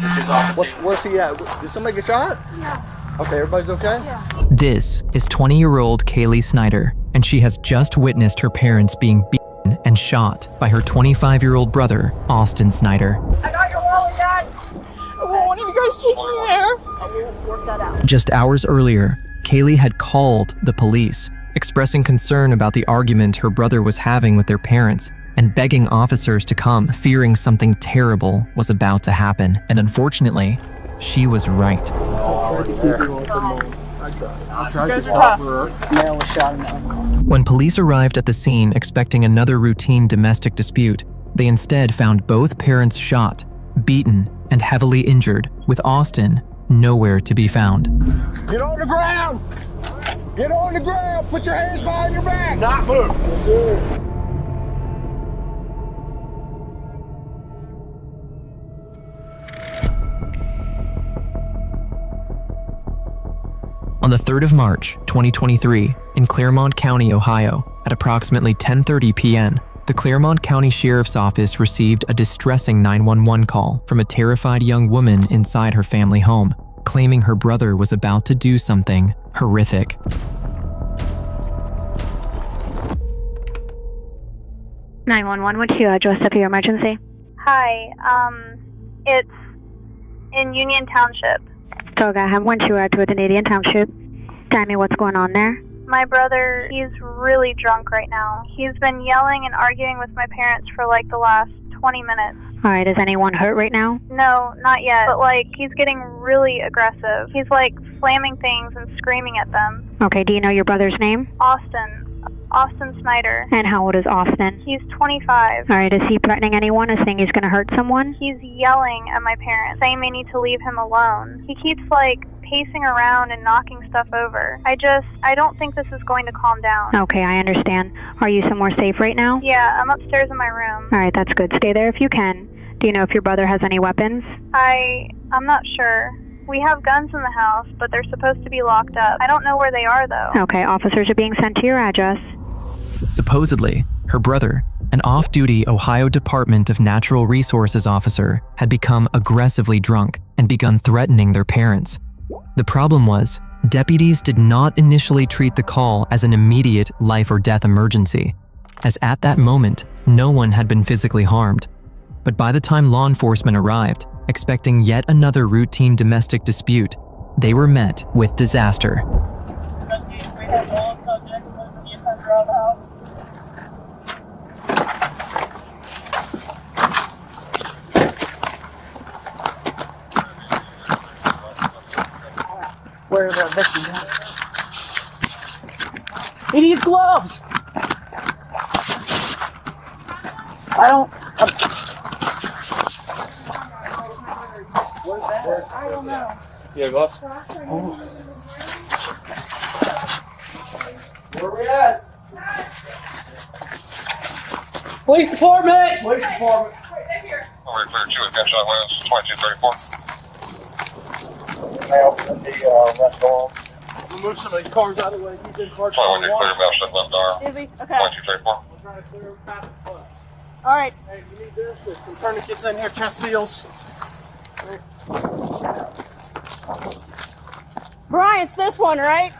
officers off the scene. Where's he at? Did somebody get shot? Yeah. Okay, everybody's okay? Yeah. This is 20-year-old Kaylee Snyder, and she has just witnessed her parents being beaten and shot by her 25-year-old brother, Austin Snyder. I got your wallet, Dad. I won't want you guys take me there. I will work that out. Just hours earlier, Kaylee had called the police, expressing concern about the argument her brother was having with their parents and begging officers to come, fearing something terrible was about to happen. And unfortunately, she was right. You guys are tough. Male was shot in the arm. When police arrived at the scene expecting another routine domestic dispute, they instead found both parents shot, beaten, and heavily injured, with Austin nowhere to be found. Get on the ground! Get on the ground! Put your hands behind your back! Not move! On the 3rd of March, 2023, in Claremont County, Ohio, at approximately 10:30 p.m., the Claremont County Sheriff's Office received a distressing 911 call from a terrified young woman inside her family home, claiming her brother was about to do something horrific. What's your address of your emergency? Hi, it's in Union Township. So I have one you to in Indian Township. Tell me what's going on there. My brother, he's really drunk right now. He's been yelling and arguing with my parents for like the last 20 minutes. Alright, is anyone hurt right now? No, not yet, but like he's getting really aggressive. He's like slamming things and screaming at them. Okay, do you know your brother's name? Austin Snyder. And how old is Austin? He's 25. Alright, is he threatening anyone or saying he's gonna hurt someone? He's yelling at my parents, saying they need to leave him alone. He keeps like pacing around and knocking stuff over. I don't think this is going to calm down. Okay, I understand. Are you somewhere safe right now? Yeah, I'm upstairs in my room. Alright, that's good. Stay there if you can. Do you know if your brother has any weapons? I'm not sure. We have guns in the house, but they're supposed to be locked up. I don't know where they are, though. Okay, officers are being sent to your address. Supposedly, her brother, an off-duty Ohio Department of Natural Resources officer, had become aggressively drunk and begun threatening their parents. The problem was, deputies did not initially treat the call as an immediate life or death emergency, as at that moment, no one had been physically harmed. But by the time law enforcement arrived, expecting yet another routine domestic dispute, they were met with disaster. Where are the victims at? He needs gloves! I don't know. You got gloves? Oh. Where are we at? Police department! Police department. Alright, clear 2 at gunshot wounds, 2234. We'll move some of these cars out of the way. He's in car 21 clear about shut left arm. Is he? Okay. 2234. We're trying to clear past the bus. All right. Hey, you need this? There's some tourniquets in here, chest seals. Brian, it's this one, right?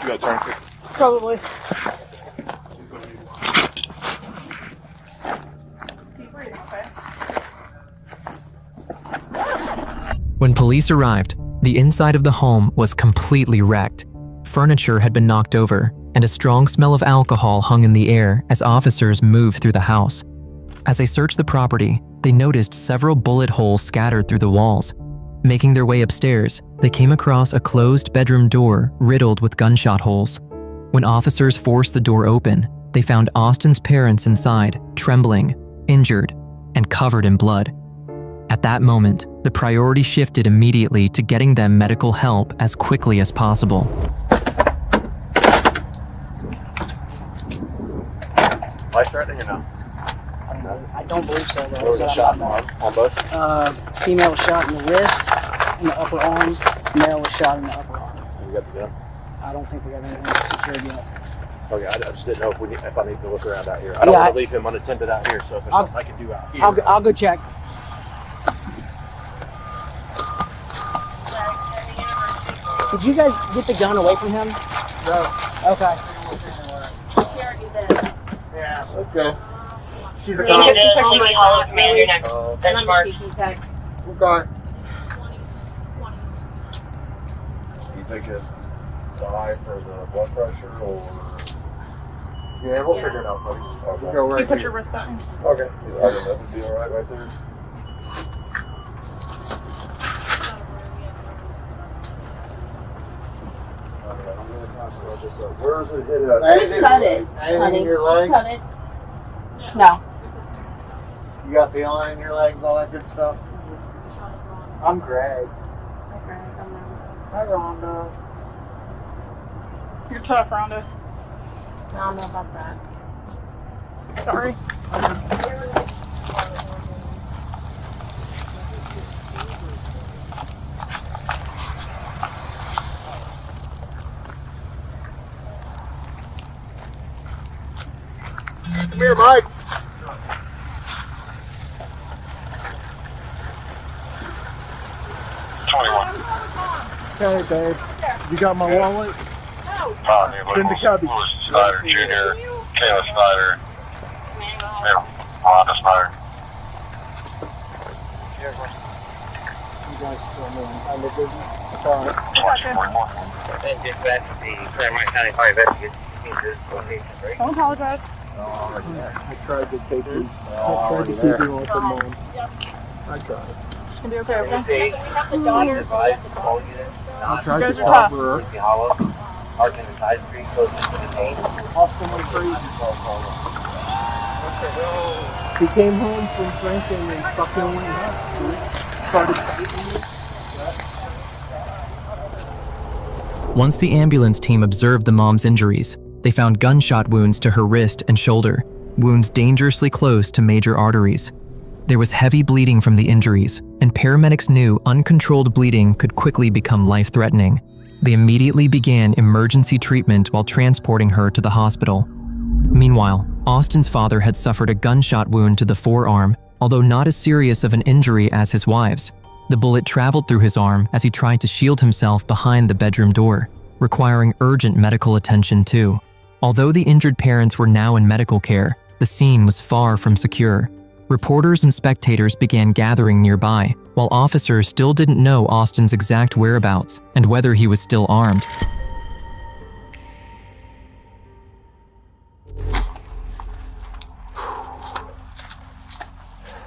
You got a tourniquet? Probably. When police arrived, the inside of the home was completely wrecked. Furniture had been knocked over, and a strong smell of alcohol hung in the air as officers moved through the house. As they searched the property, they noticed several bullet holes scattered through the walls. Making their way upstairs, they came across a closed bedroom door riddled with gunshot holes. When officers forced the door open, they found Austin's parents inside, trembling, injured, and covered in blood. At that moment, the priority shifted immediately to getting them medical help as quickly as possible. Life threatening or no? I don't believe so. There was a shot on both? Female was shot in the wrist, in the upper arm. Male was shot in the upper arm. You got the gun? I don't think we got anything secured yet. Okay, I just didn't know if I need to look around out here. I don't want to leave him unattended out here, so if there's something I can do out here. I'll go check. Did you guys get the gun away from him? No. Okay. Yeah, okay. She's a Can you cop. get some pictures? Okay. You think it's high for the blood pressure or? Yeah, we'll figure it out, buddy. We'll go You right put here. your wrist up. Okay. I think that would be all right there. Where is it hit at? Just cut it, Anything in your leg? Cut it. No. You got feeling in your legs, all that good stuff? I'm Greg. Hi, Rhonda. You're tough, Rhonda. I don't know about that. Sorry. Come here, Mike. Okay, babe. You got my wallet? It's in the cubby. Lewis Snyder Jr., Kayla Snyder, Rhonda Snyder. You guys still know I'm kind of busy. Alright. 2244. And dispatch the Claremont County Fire Investigators into this location, right? Don't apologize. I tried to take you. I tried to keep you off the mom. I tried. It's gonna be okay, okay? We have the daughter. Call unit. I tried You guys to are tough. cover her. Sleepy Hollow. Parking in Side Street, close to the main. Austin was crazy. He came home from drinking and fucking went nuts, dude. Started fighting. Once the ambulance team observed the mom's injuries, they found gunshot wounds to her wrist and shoulder, wounds dangerously close to major arteries. There was heavy bleeding from the injuries, and paramedics knew uncontrolled bleeding could quickly become life-threatening. They immediately began emergency treatment while transporting her to the hospital. Meanwhile, Austin's father had suffered a gunshot wound to the forearm, although not as serious of an injury as his wife's. The bullet traveled through his arm as he tried to shield himself behind the bedroom door, requiring urgent medical attention too. Although the injured parents were now in medical care, the scene was far from secure. Reporters and spectators began gathering nearby, while officers still didn't know Austin's exact whereabouts and whether he was still armed.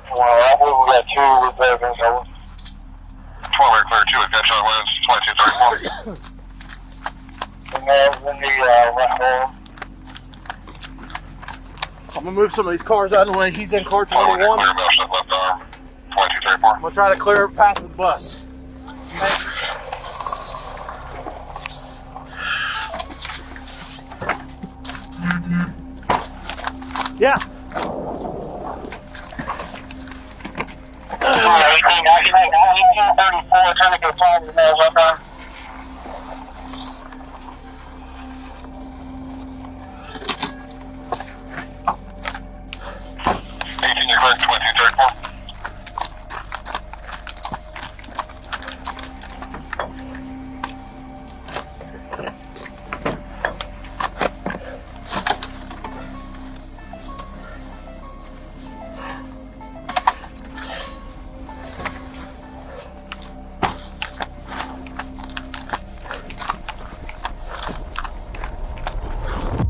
Well, I believe we got two repairs in over. 12 clear 2 with gunshot wounds, 2234. And then in the left arm. I'm gonna move some of these cars out of the way. He's in car Clear 21. motion, left arm, 2234. I'm gonna try to clear a path with the bus. Yeah. 1834, trying to get time to know left arm. You're clear, 2234.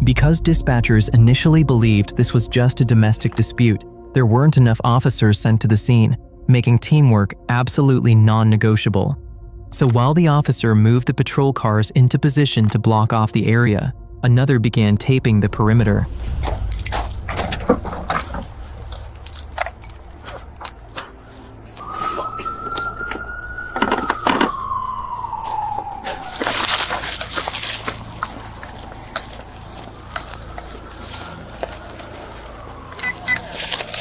Because dispatchers initially believed this was just a domestic dispute, there weren't enough officers sent to the scene, making teamwork absolutely non-negotiable. So while the officer moved the patrol cars into position to block off the area, another began taping the perimeter.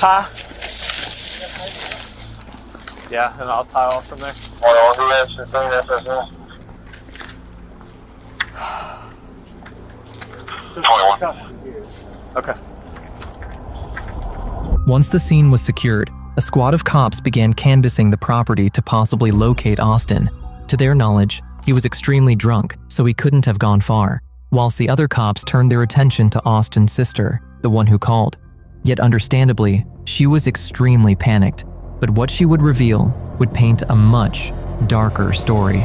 Huh? Yeah, and I'll tie off from there. Well, who has the thing that's as well? 21. Okay. Once the scene was secured, a squad of cops began canvassing the property to possibly locate Austin. To their knowledge, he was extremely drunk, so he couldn't have gone far, whilst the other cops turned their attention to Austin's sister, the one who called. Yet understandably, she was extremely panicked, but what she would reveal would paint a much darker story.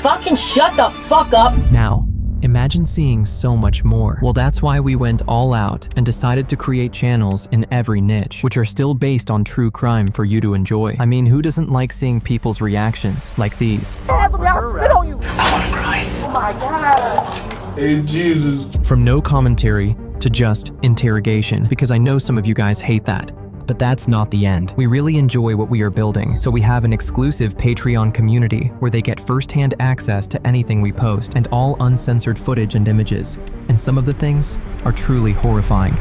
Fucking shut the fuck up. Now, imagine seeing so much more. Well, that's why we went all out and decided to create channels in every niche, which are still based on true crime for you to enjoy. I mean, who doesn't like seeing people's reactions like these? I want to cry. Oh my God. Hey, Jesus. From no commentary to just interrogation, because I know some of you guys hate that. But that's not the end. We really enjoy what we are building, so we have an exclusive Patreon community where they get first-hand access to anything we post and all uncensored footage and images. And some of the things are truly horrifying.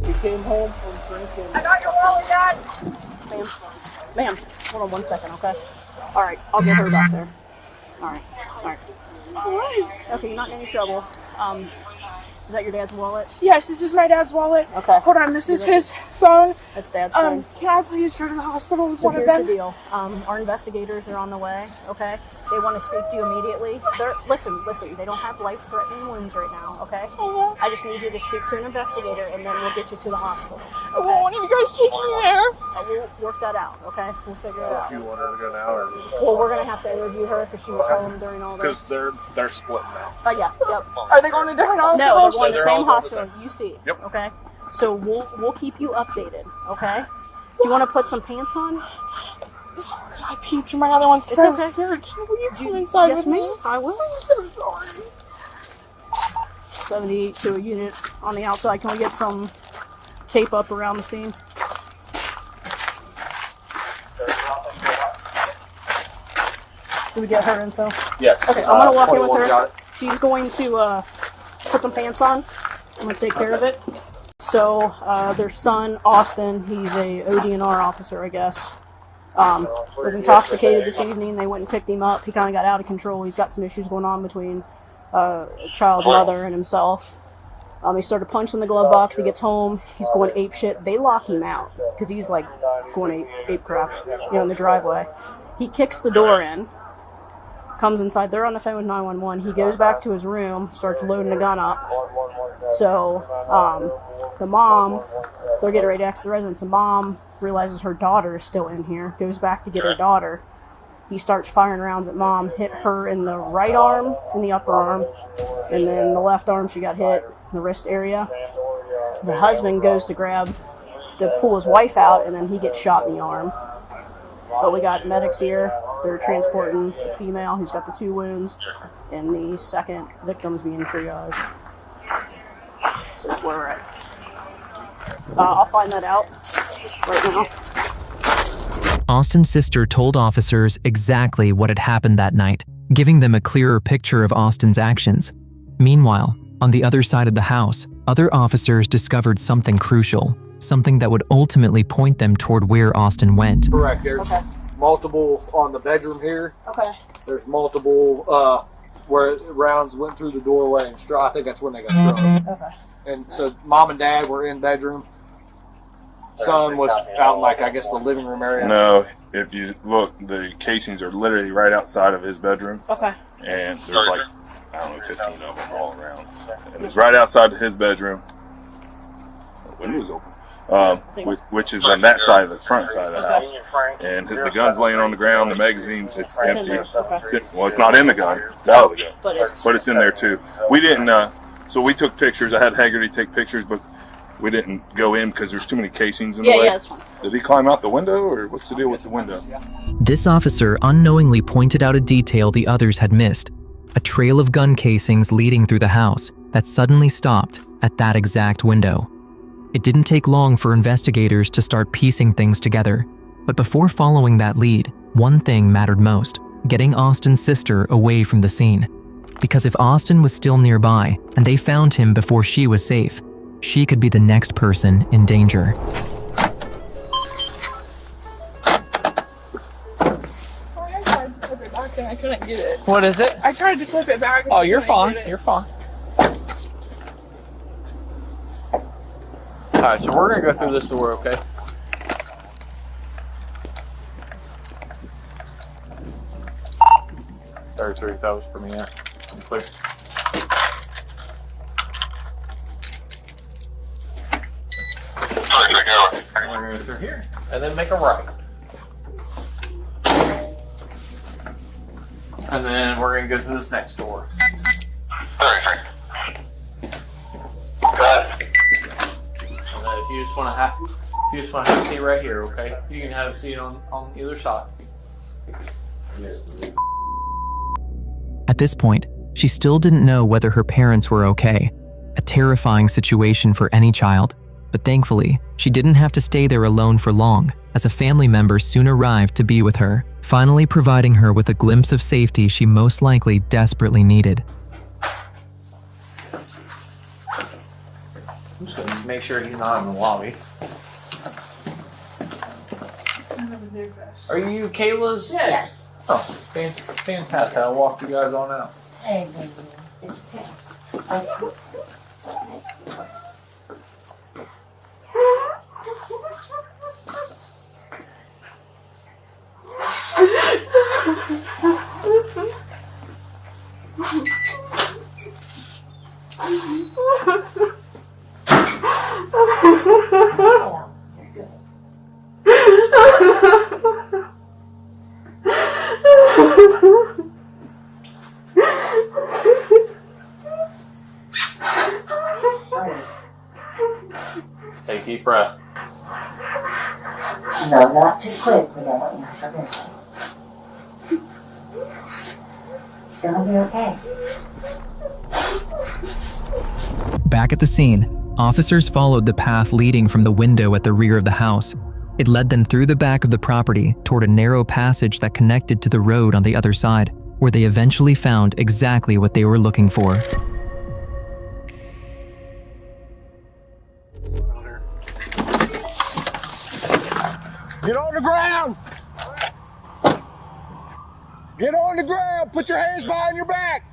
He came home from drinking. I got your wallet, Dad. Ma'am, hold on 1 second, okay? All right, I'll get her back there. All right. Okay, you're not in any trouble. Is that your dad's wallet? Yes, this is my dad's wallet. Okay. Hold on, this is his phone. That's Dad's phone. Can I please go to the hospital with So one of here's them? the deal. Our investigators are on the way, okay? They want to speak to you immediately. Listen, they don't have life-threatening wounds right now, okay? I just need you to speak to an investigator, and then we'll get you to the hospital, okay? One of you guys take me there. We'll work that out, okay? We'll figure it out. Do you want her to go now, or? Well, we're going to have to interview her because she was home during all this. Because they're splitting now. Yeah, yep. Are they going to different No, hospitals? they're going to the they're same all going hospital. You see, Yep. okay? So we'll keep you updated, okay? Do you want to put some pants on? Sorry, I peed through my other ones because It's I was okay. scared. Will you come You- inside yes, with me? ma'am. I will. I'm so sorry. 78 to a unit on the outside. Can we get some tape up around the scene? Did we get her info? Yes. Okay, I'm gonna walk in with 21 got her. it. She's going to put some pants on. I'm gonna take care of it. So their son Austin, he's a ODNR officer, I guess. Was intoxicated this evening. They went and picked him up. He kind of got out of control. He's got some issues going on between a child's mother and himself. He started punching the glove box. He gets home. He's going ape shit. They lock him out because he's like going ape crap, in the driveway. He kicks the door in, comes inside. They're on the phone with 911. He goes back to his room, starts loading the gun up. So the mom, they're getting ready to exit the residence. The mom realizes her daughter is still in here, goes back to get her daughter. He starts firing rounds at mom, hit her in the right arm, in the upper arm, and then the left arm she got hit in the wrist area. The husband goes to pull his wife out, and then he gets shot in the arm. But we got medics here. They're transporting the female who's got the 2 wounds, and the second victim's being triaged. So that's where we're at. I'll find that out right now. Austin's sister told officers exactly what had happened that night, giving them a clearer picture of Austin's actions. Meanwhile, on the other side of the house, other officers discovered something crucial, something that would ultimately point them toward where Austin went. Correct. There's multiple on the bedroom here. Okay. There's multiple where rounds went through the doorway and I think that's when they got struck. Okay. And so mom and dad were in bedroom. Son was out in, like, I guess the living room area. No, if you look, the casings are literally right outside of his bedroom. Okay. And there's like, I don't know, 15 of them all around. And it's right outside of his bedroom. The window's open. Which is on that side of the front side of the house. And the gun's laying on the ground, the magazine, it's empty. It's not in the gun, it's out of the gun. But it's in there too. We didn't, so we took pictures. I had Haggerty take pictures, but we didn't go in because there's too many casings in the way. Yeah, that's fine. Did he climb out the window, or what's the deal with the window? This officer unknowingly pointed out a detail the others had missed, a trail of gun casings leading through the house that suddenly stopped at that exact window. It didn't take long for investigators to start piecing things together, but before following that lead, one thing mattered most: getting Austin's sister away from the scene. Because if Austin was still nearby and they found him before she was safe, she could be the next person in danger. back and I couldn't get it. What is it? I tried to clip it back. Oh, you're I couldn't fine. get it. You're fine. Alright, so we're gonna go through this door, okay? $33 for me, yeah. I'm clear. We're gonna go through here and then make a right. And then we're gonna go through this next door. 33. Okay. And then if you just want to have a seat right here, okay? You can have a seat on either side. At this point, she still didn't know whether her parents were okay, a terrifying situation for any child. But thankfully, she didn't have to stay there alone for long, as a family member soon arrived to be with her, finally providing her with a glimpse of safety she most likely desperately needed. I'm just gonna make sure he's not in the lobby. Are you Kayla's? Yes. Oh, fantastic. I'll walk you guys on out. Hey, baby. It's okay. Take a deep breath. No, not too quick for that. It's gonna be okay. Back at the scene, officers followed the path leading from the window at the rear of the house. It led them through the back of the property toward a narrow passage that connected to the road on the other side, where they eventually found exactly what they were looking for. Get on the ground! Get on the ground! Put your hands behind your back!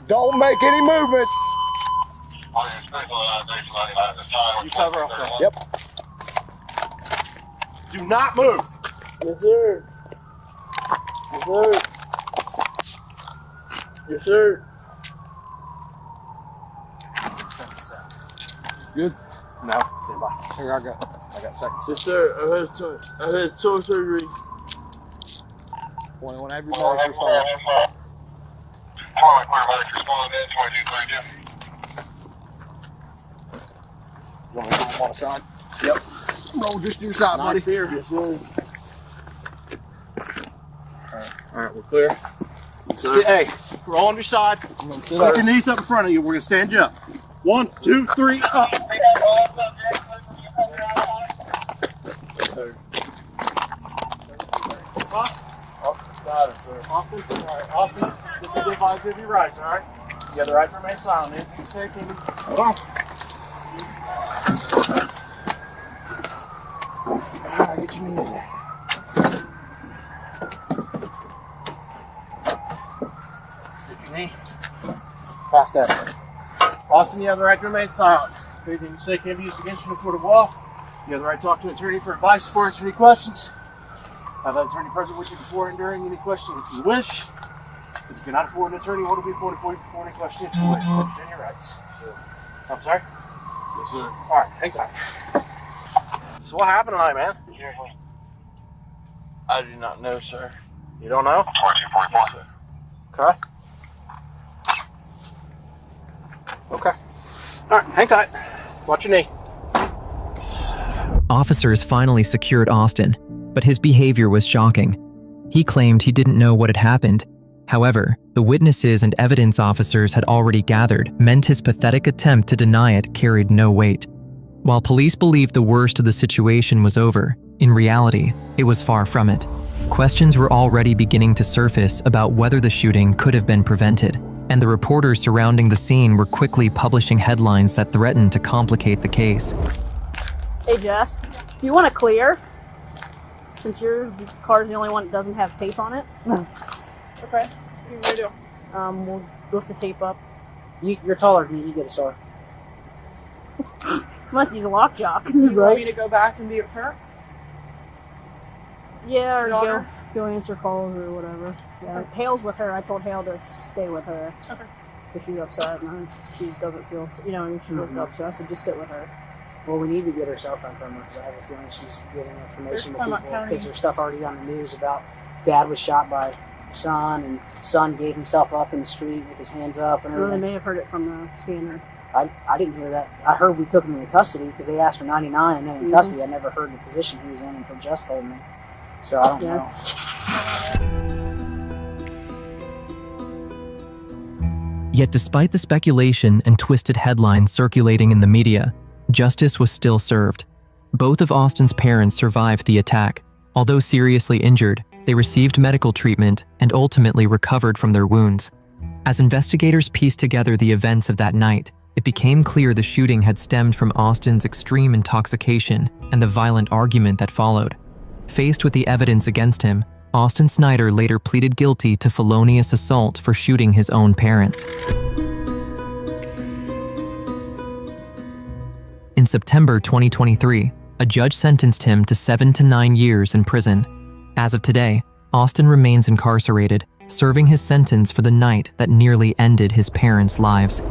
Don't make any movements! You cover up. Yep. Do not move! Yes, sir. Yes, sir. Yes, sir. Good? No. Say bye. Here, I got seconds. Yes, sir. I've had toe surgery. Whenever you're ready, respond. 20, clear medic respond in 2232. You want me to go on the side? Yep. Roll just to your side, buddy. Here. Yes, sir. All right, we're clear. Hey, roll on your side. Put your knees up in front of you. We're going to stand you up. 1, 2, 3, up. Yes, sir. Austin, all right, Austin, get the advisor of your rights, all right? You got the right to remain silent, man. You say, King. Hold on. All right, get your knee in there. Stick your knee. Pass that. Austin, you have the right to remain silent. If anything you say can be used against you in a court of law, you have the right to talk to an attorney for advice before answering any questions. Have that attorney present with you before and during any question if you wish. If you cannot afford an attorney, one will be appointed for you before any question if you wish. Understand your rights. I'm sorry? Yes, sir. All right, hang tight. So what happened tonight, man? I do not know, sir. You don't know? 2244. Okay. Okay. All right, hang tight. Watch your knee. Officers finally secured Austin, but his behavior was shocking. He claimed he didn't know what had happened. However, the witnesses and evidence officers had already gathered meant his pathetic attempt to deny it carried no weight. While police believed the worst of the situation was over, in reality, it was far from it. Questions were already beginning to surface about whether the shooting could have been prevented, and the reporters surrounding the scene were quickly publishing headlines that threatened to complicate the case. Hey Jess, if you want to clear, since your car's the only one that doesn't have tape on it, Okay. What do you want me to do? we'll lift the tape up. You're taller than me. You get a star. I'm going to use a lockjaw. Do you want me to go back and be with her? Yeah, or Daughter? go answer calls or whatever. Yeah, Hale's with her. I told Hale to stay with her. Okay. If she's upset and she doesn't feel, she woke up, so I said just sit with her. Well, we need to get her cell phone from her because I have a feeling she's getting information to Claremont people County. because there's stuff already on the news about dad was shot by son and son gave himself up in the street with his hands up and Well, they everything. may have heard it from the scanner. I didn't hear that. I heard we took him into custody because they asked for 99 and then in custody I never heard the position he was in until Jess told me. So I don't know. Yet despite the speculation and twisted headlines circulating in the media, justice was still served. Both of Austin's parents survived the attack. Although seriously injured, they received medical treatment and ultimately recovered from their wounds. As investigators pieced together the events of that night, it became clear the shooting had stemmed from Austin's extreme intoxication and the violent argument that followed. Faced with the evidence against him, Austin Snyder later pleaded guilty to felonious assault for shooting his own parents. In September 2023, a judge sentenced him to 7 to 9 years in prison. As of today, Austin remains incarcerated, serving his sentence for the night that nearly ended his parents' lives.